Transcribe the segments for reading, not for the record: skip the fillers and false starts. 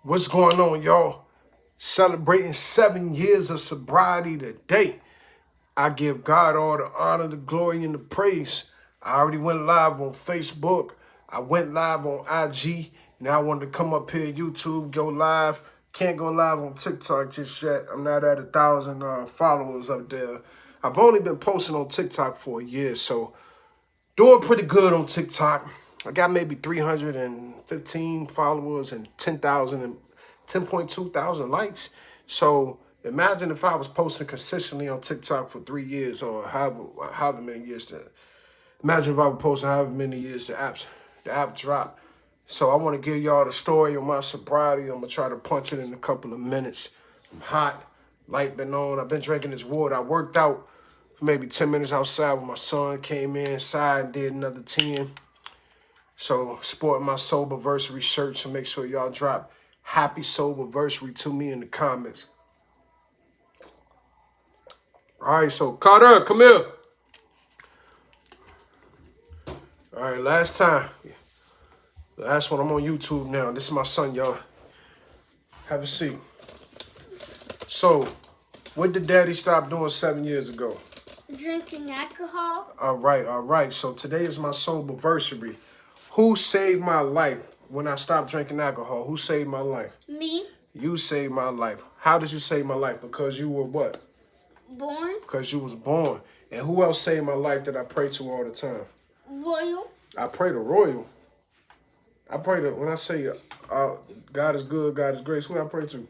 What's going on, y'all? Celebrating 7 years of sobriety today. I give God all the honor, the glory, and the praise. I already went live on Facebook. I went live on IG. Now I wanted to come up here, YouTube, go live. Can't go live on TikTok just yet. I'm not at 1,000 followers up there. I've only been posting on TikTok for a year, so doing pretty good on TikTok. I got maybe 315 followers and 10,000 and 10.2 thousand likes. So imagine if I was posting consistently on TikTok for 3 years or however many years. Imagine if I was posting however many years the app dropped. So I want to give y'all the story of my sobriety. I'm going to try to punch it in a couple of minutes. I'm hot, light been on. I've been drinking this water. I worked out for maybe 10 minutes outside when my son came inside and did another 10. So sporting my Sobriety shirt, so make sure y'all drop happy Sobriety to me in the comments. All right, so Carter, come here. All right, last one. I'm on YouTube now. This is my son, y'all. Have a seat. So, what did Daddy stop doing 7 years ago? Drinking alcohol. All right. So today is my Sobriety. Who saved my life when I stopped drinking alcohol? Who saved my life? Me. You saved my life. How did you save my life? Because you were what? Born. Because you was born. And who else saved my life that I pray to all the time? Royal. I pray to Royal. I pray to, when I say God is good, God is grace, who I pray to?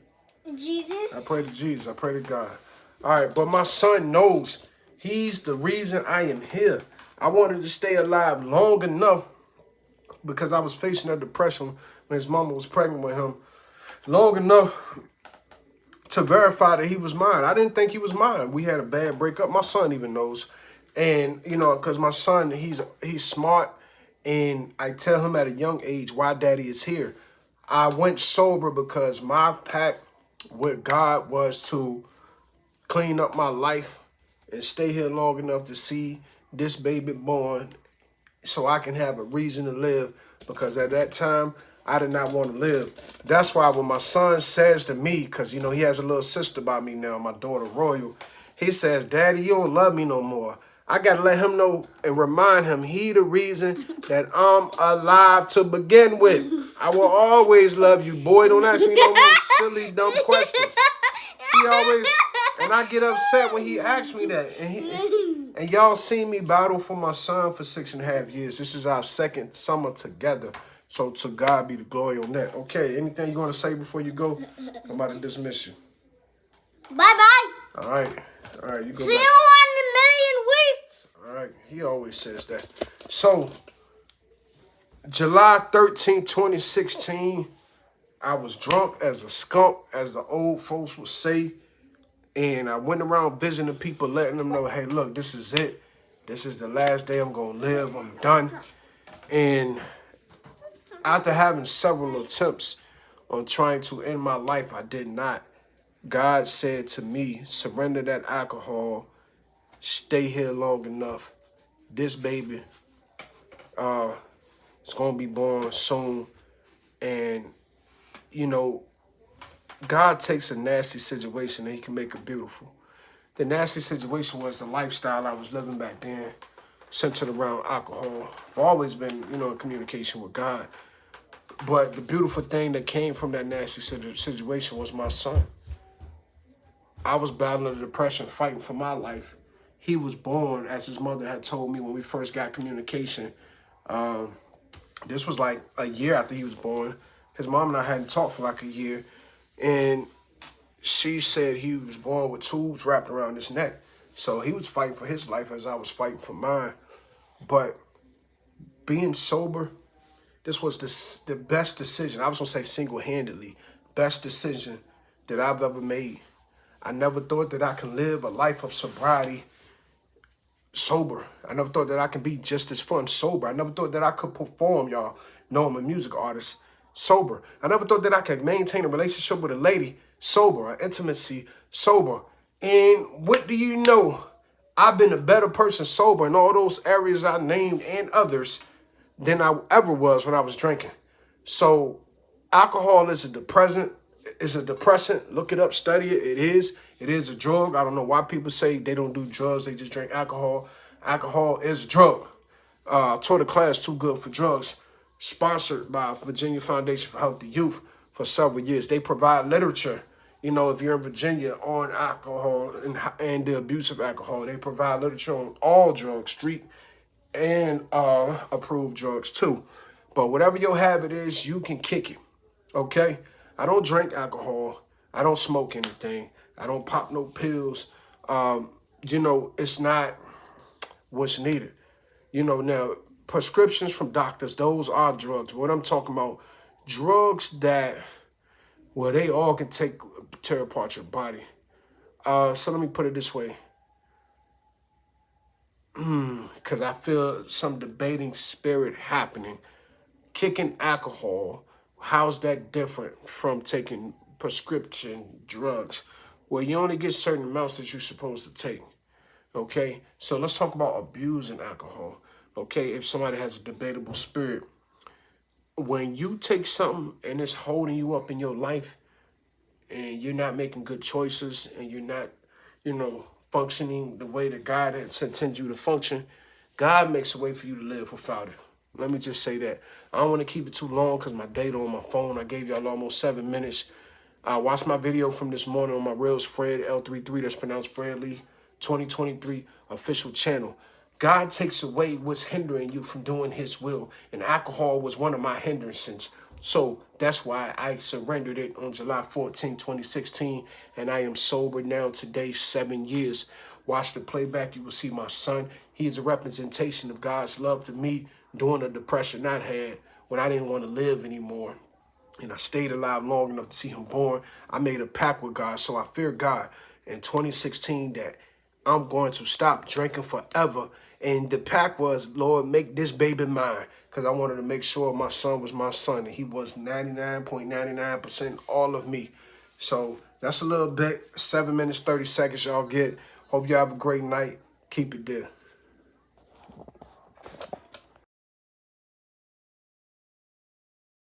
Jesus. I pray to Jesus. I pray to God. All right, but my son knows he's the reason I am here. I wanted to stay alive long enough because I was facing a depression when his mama was pregnant with him. Long enough to verify that he was mine. I didn't think he was mine. We had a bad breakup. My son even knows. And, you know, because my son, he's smart. And I tell him at a young age why daddy is here. I went sober because my pact with God was to clean up my life and stay here long enough to see this baby born so I can have a reason to live, because at that time, I did not want to live. That's why when my son says to me, because, you know, he has a little sister by me now, my daughter Royal, he says, Daddy, you don't love me no more. I got to let him know and remind him he the reason that I'm alive to begin with. I will always love you, boy. Don't ask me no more silly, dumb questions. He always, and I get upset when he asks me that. And y'all seen me battle for my son for 6.5 years. This is our second summer together. So to God be the glory on that. Okay, anything you want to say before you go? I'm about to dismiss you. Bye-bye. All right, you go See back. you in a million weeks. All right, he always says that. So, July 13, 2016, I was drunk as a skunk, as the old folks would say. And I went around visiting people, letting them know, hey, look, this is it. This is the last day I'm going to live. I'm done. And after having several attempts on trying to end my life, I did not. God said to me, surrender that alcohol, stay here long enough. This baby is going to be born soon. And, you know, God takes a nasty situation and he can make it beautiful. The nasty situation was the lifestyle I was living back then, centered around alcohol. I've always been, you know, in communication with God. But the beautiful thing that came from that nasty situation was my son. I was battling the depression, fighting for my life. He was born, as his mother had told me when we first got communication. This was like a year after he was born. His mom and I hadn't talked for like a year. And she said he was born with tubes wrapped around his neck. So he was fighting for his life as I was fighting for mine. But being sober, this was the best decision. I was going to say single-handedly, best decision that I've ever made. I never thought that I could live a life of sobriety sober. I never thought that I could be just as fun sober. I never thought that I could perform, y'all know I'm a music artist, sober. I never thought that I could maintain a relationship with a lady sober, an intimacy sober. And what do you know? I've been a better person sober in all those areas I named and others than I ever was when I was drinking. So Alcohol is a depressant. It's a depressant. Look it up, study it. It is. It is a drug. I don't know why people say they don't do drugs. They just drink alcohol. Alcohol is a drug. I taught a class, Too Good for Drugs, sponsored by Virginia Foundation for Healthy Youth for several years. They provide literature, you know, if you're in Virginia, on alcohol and the abuse of alcohol. They provide literature on all drugs, street and approved drugs too. But whatever your habit is, you can kick it, okay? I don't drink alcohol. I don't smoke anything. I don't pop no pills. You know, it's not what's needed. You know, now, prescriptions from doctors, those are drugs. What I'm talking about, drugs that, well, they all can tear apart your body. So let me put it this way. Because I feel some debating spirit happening. Kicking alcohol, how's that different from taking prescription drugs? Well, you only get certain amounts that you're supposed to take. Okay, so let's talk about abusing alcohol. Okay, if somebody has a debatable spirit, when you take something and it's holding you up in your life and you're not making good choices and you're not, you know, functioning the way that God has intended you to function, God makes a way for you to live without it. Let me just say that. I don't want to keep it too long because my data on my phone, I gave y'all almost 7 minutes. Watch my video from this morning on my Reels FREDL33, that's pronounced FREDL33 official channel. God takes away what's hindering you from doing his will. And alcohol was one of my hindrances. So that's why I surrendered it on July 14, 2016. And I am sober now today, 7 years. Watch the playback. You will see my son. He is a representation of God's love to me during the depression I had when I didn't want to live anymore. And I stayed alive long enough to see him born. I made a pact with God. So I fear God in 2016 that I'm going to stop drinking forever. And the pact was, Lord, make this baby mine. Because I wanted to make sure my son was my son. And he was 99.99% all of me. So that's a little bit. 7 minutes, 30 seconds y'all get. Hope y'all have a great night. Keep it there.